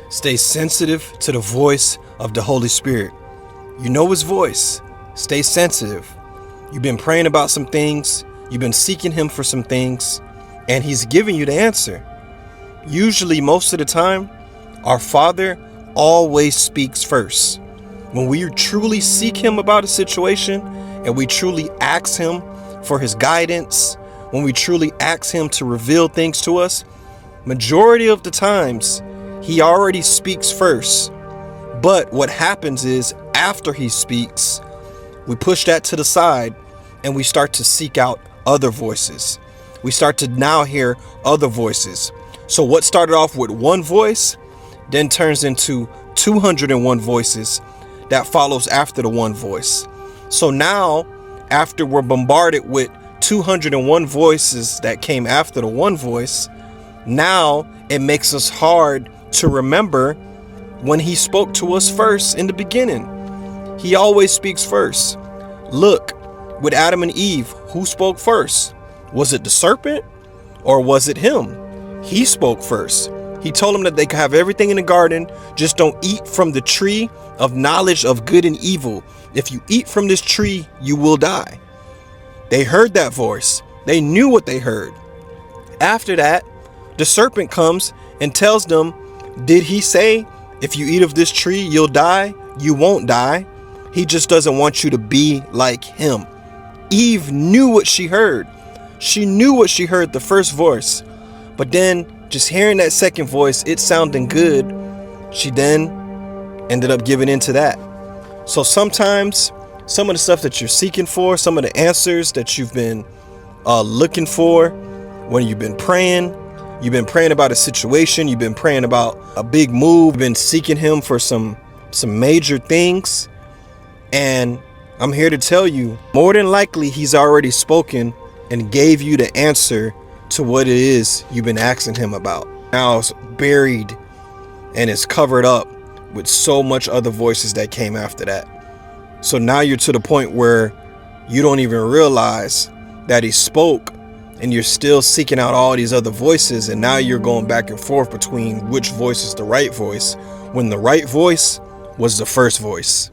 Stay sensitive to the voice of the Holy Spirit. You know his voice. Stay sensitive. You've been praying about some things. You've been seeking him for some things, and he's giving you the answer. Usually, most of the time, our Father always speaks first. When we truly seek him about a situation and we truly ask him for his guidance, when we truly ask him to reveal things to us, majority of the times, he already speaks first. But what happens is, after he speaks, we push that to the side and we start to seek out other voices. We start to now hear other voices. So what started off with one voice then turns into 201 voices that follows after the one voice. So now, after we're bombarded with 201 voices that came after the one voice, now it makes us hard to remember when he spoke to us first in the beginning. He always speaks first. Look, with Adam and Eve, who spoke first? Was it the serpent or was it him? He spoke first. He told them that they could have everything in the garden, just don't eat from the tree of knowledge of good and evil. If you eat from this tree, you will die. They heard that voice. They knew what they heard. After that, the serpent comes and tells them, did he say, if you eat of this tree, you'll die? You won't die. He just doesn't want you to be like him. Eve knew what she heard. She knew what she heard the first voice. But then, just hearing that second voice, it sounding good, she then ended up giving into that. So sometimes, some of the stuff that you're seeking for, some of the answers that you've been looking for, when you've been praying about a situation, you've been praying about a big move, you've been seeking him for some major things. And I'm here to tell you, more than likely, he's already spoken and gave you the answer to what it is you've been asking him about. Now it's buried and it's covered up with so much other voices that came after that. So now you're to the point where you don't even realize that he spoke, and you're still seeking out all these other voices, and now you're going back and forth between which voice is the right voice, when the right voice was the first voice.